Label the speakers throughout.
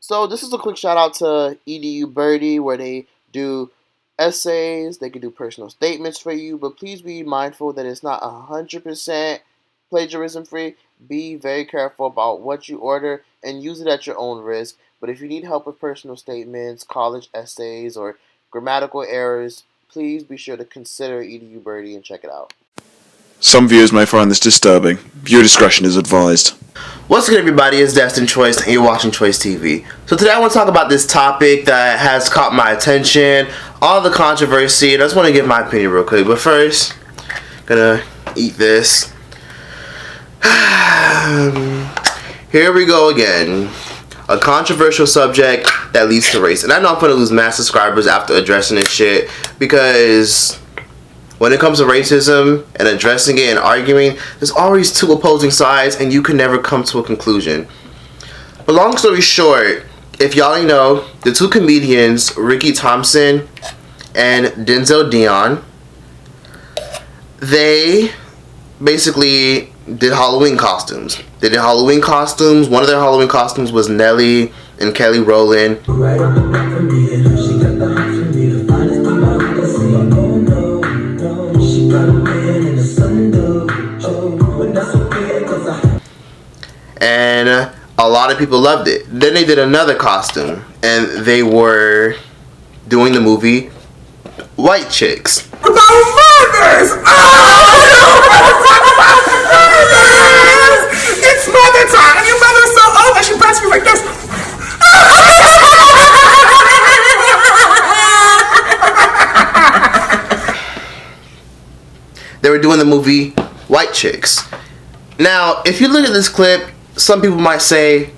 Speaker 1: So this is a quick shout out to EDU Birdie, where they do essays, they can do personal statements for you, but please be mindful that it's not 100% plagiarism free. Be very careful about what you order and use it at your own risk. But if you need help with personal statements, college essays, or grammatical errors, please be sure to consider EDU Birdie and check it out.
Speaker 2: Some viewers may find this disturbing. Viewer discretion is advised.
Speaker 1: What's good, everybody? It's Destin Choice, and you're watching Choice TV. So today I want to talk about this topic that has caught my attention, all the controversy, and I just want to give my opinion real quick. But first, gonna eat this. Here we go again. A controversial subject that leads to race. And I know I'm gonna lose mass subscribers after addressing this shit, because when it comes to racism and addressing it and arguing, there's always two opposing sides and you can never come to a conclusion. But long story short, if y'all ain't know, the two comedians, Rickey Thompson and Denzel Dion, they basically did Halloween costumes. They did Halloween costumes. One of their Halloween costumes was Nelly and Kelly Rowland. And a lot of people loved it. Then they did another costume, and they were doing the movie White Chicks.
Speaker 3: It's mother time. Your mother's so old that she breasts me like this.
Speaker 1: They were doing the movie White Chicks. Now, if you look at this clip, some people might say,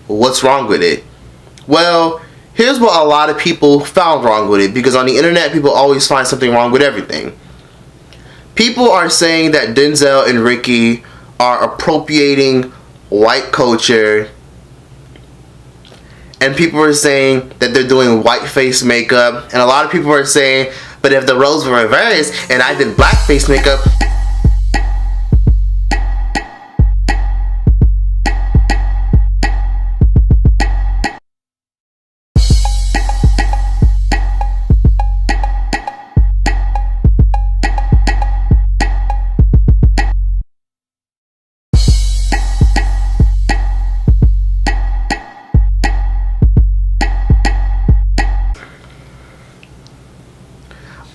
Speaker 1: what's wrong with it? Well, here's what a lot of people found wrong with it, because on the internet, people always find something wrong with everything. People are saying that Denzel and Rickey are appropriating white culture, and people are saying that they're doing white face makeup, and a lot of people are saying, but if the roles were reversed and I did blackface makeup,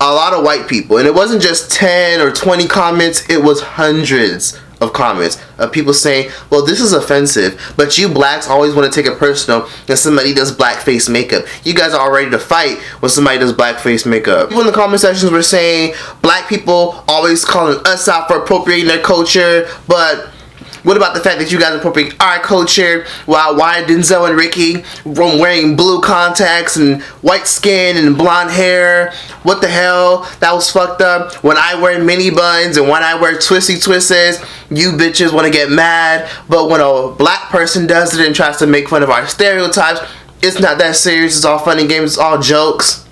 Speaker 1: a lot of white people, and it wasn't just 10 or 20 comments, it was hundreds of comments of people saying, well, this is offensive, but you blacks always want to take it personal when somebody does blackface makeup. You guys are all ready to fight when somebody does blackface makeup. People in the comment sections were saying black people always calling us out for appropriating their culture, but what about the fact that you guys appropriate our culture? Why Denzel and Rickey wearing blue contacts and white skin and blonde hair? What the hell? That was fucked up. When I wear mini buns and when I wear twisty twists, you bitches want to get mad. But when a black person does it and tries to make fun of our stereotypes, it's not that serious. It's all fun and games. It's all jokes.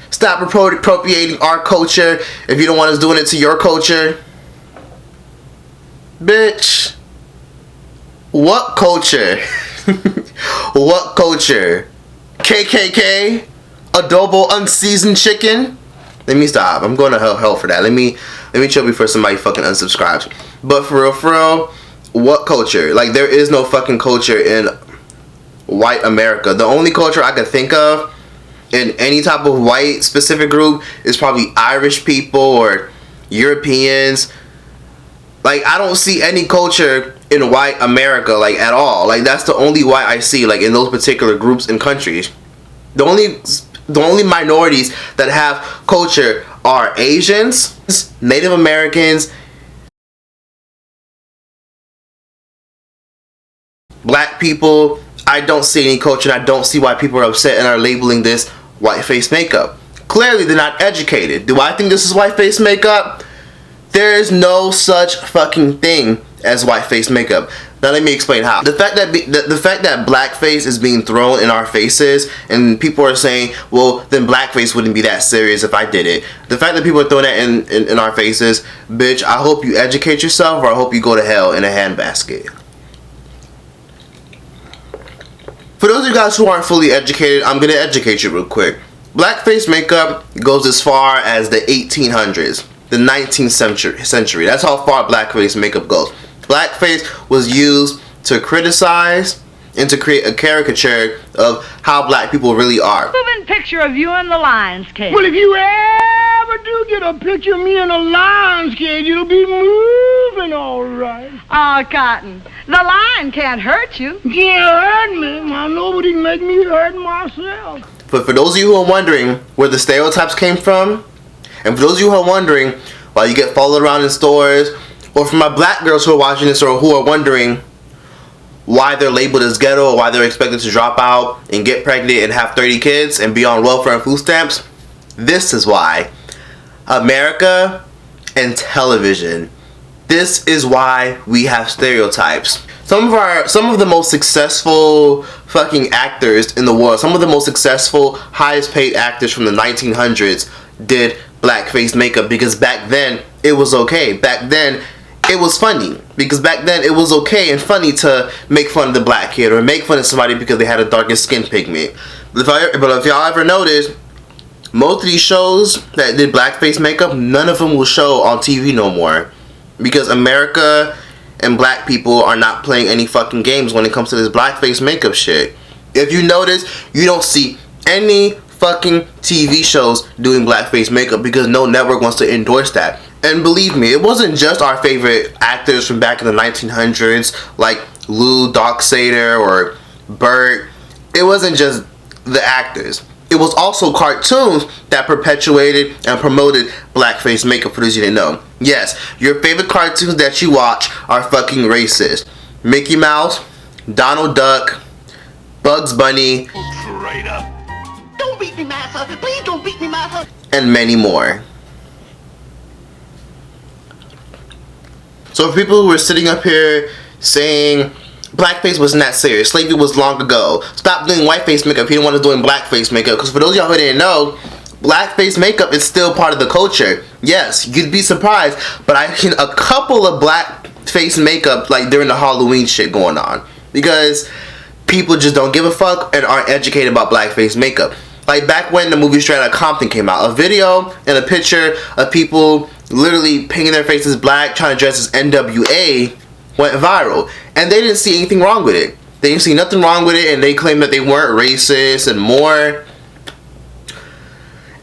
Speaker 1: Stop appropriating our culture if you don't want us doing it to your culture. Bitch, what culture? What culture? KKK? Adobo unseasoned chicken? Let me stop. I'm going to hell for that. Let me chill before somebody fucking unsubscribes. But for real, what culture? Like, there is no fucking culture in white America. The only culture I could think of in any type of white specific group is probably Irish people or Europeans. Like, I don't see any culture in white America, like, at all. Like, that's the only white I see, like, in those particular groups and countries. The only minorities that have culture are Asians, Native Americans, black people. I don't see any culture, and I don't see why people are upset and are labeling this white face makeup. Clearly, they're not educated. Do I think this is white face makeup? There is no such fucking thing as white face makeup. Now let me explain how. The fact that blackface is being thrown in our faces, and people are saying, well, then blackface wouldn't be that serious if I did it. The fact that people are throwing that in our faces, bitch, I hope you educate yourself, or I hope you go to hell in a handbasket. For those of you guys who aren't fully educated, I'm gonna educate you real quick. Blackface makeup goes as far as the 1800s, the 19th century. That's how far blackface makeup goes. Blackface was used to criticize and to create a caricature of how black people really are.
Speaker 4: Moving picture of you in the lion's cage.
Speaker 3: Well, if you ever do get a picture of me in a lion's cage, it'll be moving all right.
Speaker 4: Oh, Cotton, the lion can't hurt you.
Speaker 3: You can't hurt me. Now, nobody can make me hurt myself.
Speaker 1: But for those of you who are wondering where the stereotypes came from, and for those of you who are wondering why you get followed around in stores, or for my black girls who are watching this or who are wondering why they're labeled as ghetto or why they're expected to drop out and get pregnant and have 30 kids and be on welfare and food stamps, this is why. America and television. This is why we have stereotypes. Some of the most successful fucking actors in the world, some of the most successful, highest paid actors from the 1900s did blackface makeup because back then it was okay. Back then it was funny because back then it was okay and funny to make fun of the black kid or make fun of somebody because they had a darker skin pigment. But if y'all ever noticed, most of these shows that did blackface makeup, none of them will show on TV no more because America and black people are not playing any fucking games when it comes to this blackface makeup shit. If you notice, you don't see any fucking TV shows doing blackface makeup because no network wants to endorse that. And believe me, it wasn't just our favorite actors from back in the 1900s like Lou, Doc Sater, or Bert. It wasn't just the actors. It was also cartoons that perpetuated and promoted blackface makeup, for those you didn't know. Yes, your favorite cartoons that you watch are fucking racist. Mickey Mouse, Donald Duck, Bugs Bunny,
Speaker 5: Straight up. Don't beat me, Massa. Please don't beat me, Massa.
Speaker 1: and many more. So for people who were sitting up here saying blackface wasn't that serious, slavery was long ago, stop doing whiteface makeup if you don't want to doing blackface makeup, because for those of y'all who didn't know, blackface makeup is still part of the culture. Yes, you'd be surprised, but I've seen a couple of blackface makeup like during the Halloween shit going on because people just don't give a fuck and aren't educated about blackface makeup. Like back when the movie Straight Outta Compton came out, a video and a picture of people literally painting their faces black trying to dress as NWA went viral, and they didn't see anything wrong with it. They didn't see nothing wrong with it, and they claimed that they weren't racist and more.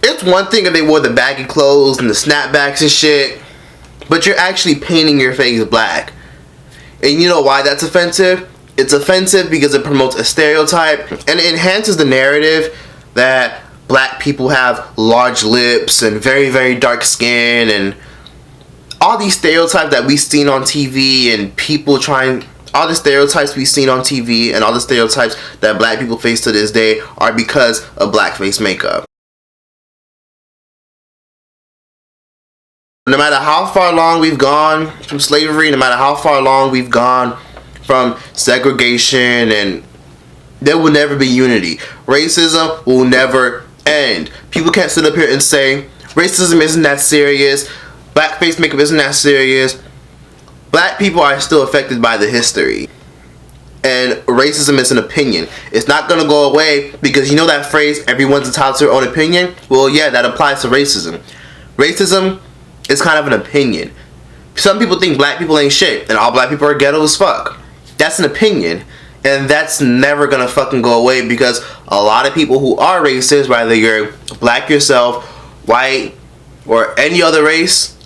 Speaker 1: It's one thing if they wore the baggy clothes and the snapbacks and shit, but you're actually painting your face black. And you know why that's offensive? It's offensive because it promotes a stereotype and it enhances the narrative that black people have large lips and very, very dark skin and all these stereotypes that we've seen on TV and people trying, all the stereotypes we've seen on TV and all the stereotypes that black people face to this day are because of blackface makeup. No matter how far along we've gone from slavery, no matter how far along we've gone from segregation, and there will never be unity. Racism will never end. People can't sit up here and say racism isn't that serious, blackface makeup isn't that serious. Black people are still affected by the history. And racism is an opinion. It's not going to go away because you know that phrase, everyone's entitled to their own opinion? Well, yeah, that applies to racism. Racism is kind of an opinion. Some people think black people ain't shit and all black people are ghetto as fuck. That's an opinion. And that's never gonna fucking go away because a lot of people who are racist, whether you're black yourself, white, or any other race,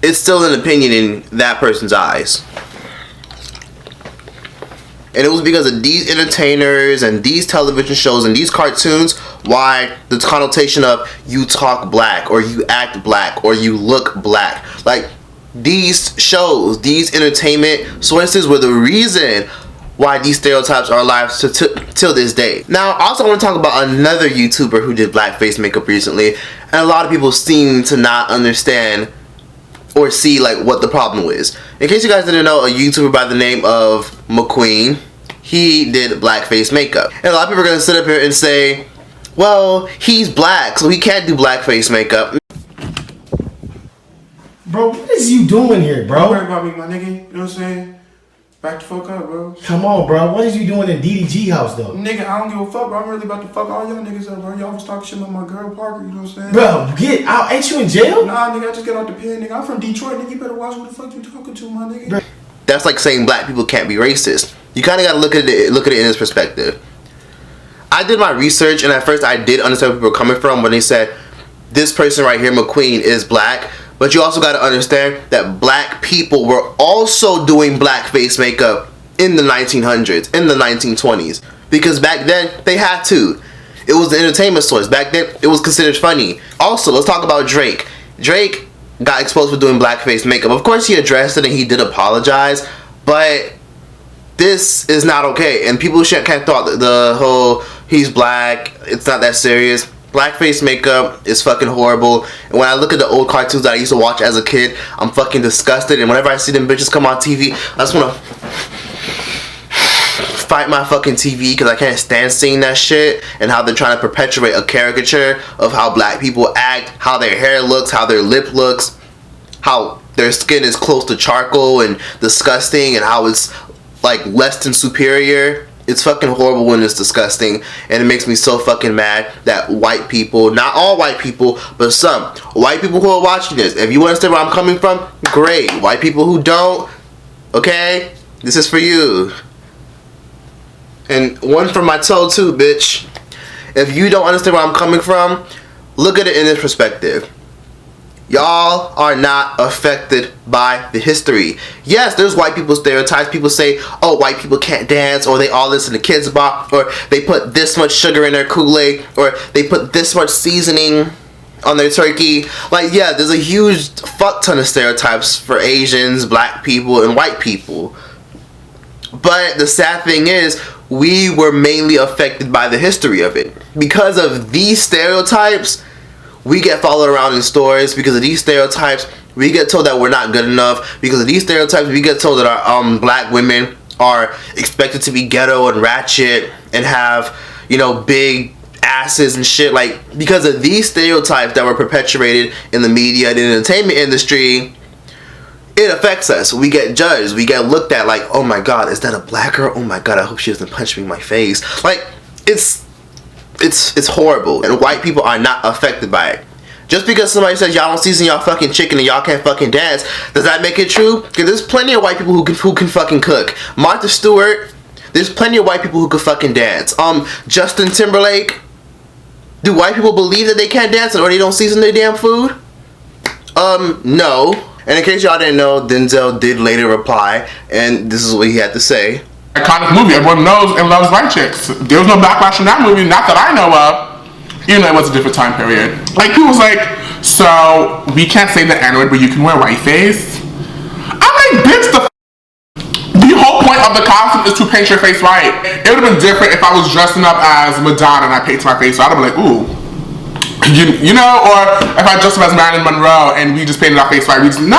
Speaker 1: it's still an opinion in that person's eyes. And it was because of these entertainers and these television shows and these cartoons why the connotation of you talk black or you act black or you look black. Like these shows, these entertainment sources were the reason why these stereotypes are alive till this day. Now, also I want to talk about another YouTuber who did blackface makeup recently, and a lot of people seem to not understand or see like what the problem is. In case you guys didn't know, a YouTuber by the name of McQueen, he did blackface makeup. And a lot of people are going to sit up here and say, well, he's black, so he can't do blackface makeup.
Speaker 6: Bro, what is you doing here, bro?
Speaker 7: Don't worry about me, my nigga. You know what I'm saying?
Speaker 6: Back the fuck up, bro.
Speaker 7: Come on, bro. What is you doing in DDG house, though?
Speaker 6: Nigga, I don't give a fuck, bro. I'm really about to fuck all y'all niggas up, bro. Y'all was talking shit about my girl Parker, you know what I'm saying?
Speaker 7: Bro, get out. Ain't you in jail?
Speaker 6: Nah, nigga, I just got out the pen, nigga. I'm from Detroit, nigga. You better watch who the fuck you talking to, my nigga. Bro.
Speaker 1: That's like saying black people can't be racist. You kind of got to look at it in this perspective. I did my research, and at first I did understand where people were coming from when they said this person right here, McQueen, is black. But you also got to understand that black people were also doing blackface makeup in the 1900s, in the 1920s. Because back then, they had to. It was the entertainment source. Back then, it was considered funny. Also, let's talk about Drake. Drake got exposed for doing blackface makeup. Of course, he addressed it and he did apologize. But this is not okay. And people can't thought that the whole, he's black, it's not that serious. Blackface makeup is fucking horrible. And when I look at the old cartoons that I used to watch as a kid, I'm fucking disgusted. And whenever I see them bitches come on TV, I just want to fight my fucking TV because I can't stand seeing that shit. And how they're trying to perpetuate a caricature of how black people act, how their hair looks, how their lip looks, how their skin is close to charcoal and disgusting, and how it's like less than superior. It's fucking horrible when it's disgusting, and it makes me so fucking mad that white people, not all white people, but some white people who are watching this, if you understand where I'm coming from, great. White people who don't, okay, this is for you. And one for my toe too, bitch. If you don't understand where I'm coming from, look at it in this perspective. Y'all are not affected by the history. Yes, there's white people stereotypes. People say, oh, white people can't dance, or they all listen to Kids Bop, or they put this much sugar in their Kool-Aid, or they put this much seasoning on their turkey. Like, yeah, there's a huge fuck ton of stereotypes for Asians, black people, and white people. But the sad thing is, we were mainly affected by the history of it. Because of these stereotypes, we get followed around in stores. Because of these stereotypes, we get told that we're not good enough. Because of these stereotypes, we get told that our black women are expected to be ghetto and ratchet and have, you know, big asses and shit. Like, because of these stereotypes that were perpetuated in the media and the entertainment industry, it affects us. We get judged. We get looked at like, oh my god, is that a black girl? Oh my god, I hope she doesn't punch me in my face. Like, it's horrible, and white people are not affected by it. Just because somebody says y'all don't season y'all fucking chicken and y'all can't fucking dance, does that make it true? Because there's plenty of white people who can fucking cook. Martha Stewart, there's plenty of white people who can fucking dance. Justin Timberlake, do white people believe that they can't dance or they don't season their damn food? No. And in case y'all didn't know, Denzel did later reply, and this is what he had to say.
Speaker 8: Iconic movie, everyone knows and loves white chicks. There was no backlash from that movie, not that I know of. Even though it was a different time period. Like, people was like, so we can't say the N-word, but you can wear whiteface? I'm like, bitch, the whole point of the costume is to paint your face white. It would have been different if I was dressing up as Madonna and I painted my face, so I'd have been like, ooh. You know, or if I dressed up as Marilyn Monroe and we just painted our face white, we just, no.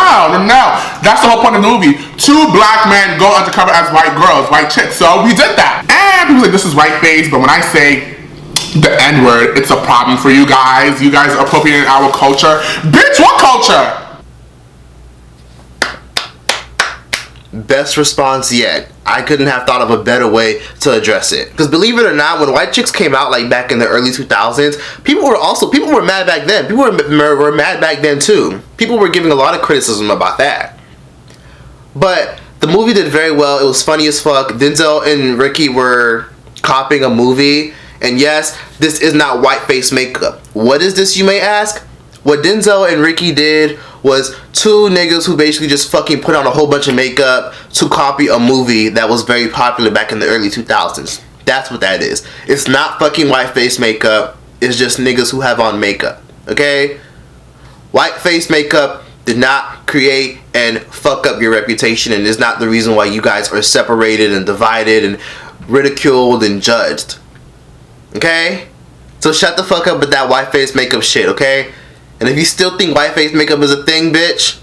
Speaker 8: That's the whole point of the movie. Two black men go undercover as white girls, white chicks, so we did that. And people say this is whiteface, but when I say the N-word, it's a problem for you guys. You guys are appropriating our culture. Bitch, what culture?
Speaker 1: Best response yet. I couldn't have thought of a better way to address it. Because believe it or not, when white chicks came out like back in the early 2000s, people were mad back then. People were mad back then too. People were giving a lot of criticism about that. But the movie did very well. It was funny as fuck. Denzel and Ricky were copying a movie. And yes, this is not whiteface makeup. What is this, you may ask? What Denzel and Ricky did was two niggas who basically just fucking put on a whole bunch of makeup to copy a movie that was very popular back in the early 2000s. That's what that is. It's not fucking whiteface makeup. It's just niggas who have on makeup. Okay? Whiteface makeup did not create and fuck up your reputation, and is not the reason why you guys are separated and divided and ridiculed and judged. Okay? So shut the fuck up with that whiteface makeup shit, okay? And if you still think whiteface makeup is a thing, bitch,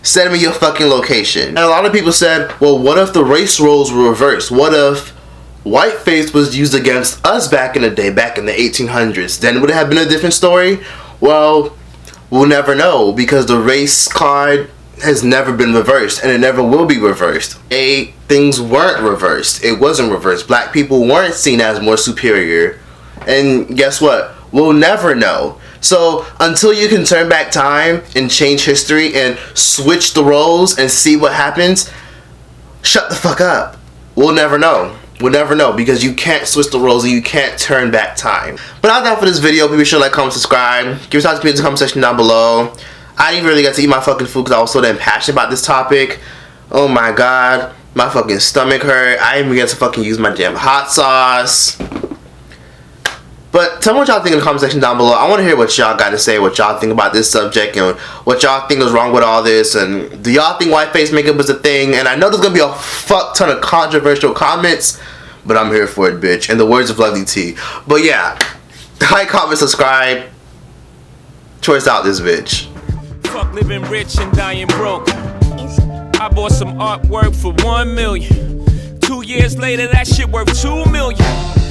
Speaker 1: send me your fucking location. And a lot of people said, well, what if the race roles were reversed? What if whiteface was used against us back in the day, back in the 1800s? Then would it have been a different story? Well, we'll never know, because the race card has never been reversed, and it never will be reversed. Things weren't reversed. It wasn't reversed. Black people weren't seen as more superior. And guess what? We'll never know. So until you can turn back time and change history and switch the roles and see what happens, shut the fuck up. We'll never know. We'll never know, because you can't switch the roles and you can't turn back time. But that's all for this video. Be sure to like, comment, subscribe. Give us thoughts in the comment section down below. I didn't really get to eat my fucking food because I was so damn passionate about this topic. Oh my god. My fucking stomach hurt. I didn't even get to fucking use my damn hot sauce. But tell me what y'all think in the comment section down below. I want to hear what y'all got to say, what y'all think about this subject, and what y'all think is wrong with all this. And do y'all think white face makeup is a thing? And I know there's going to be a fuck ton of controversial comments, but I'm here for it, bitch. In the words of Lovely T. But yeah, like, comment, subscribe. Choice out this bitch.
Speaker 9: Fuck living rich and dying broke. I bought some artwork for $1 million. 2 years later, that shit worth $2 million.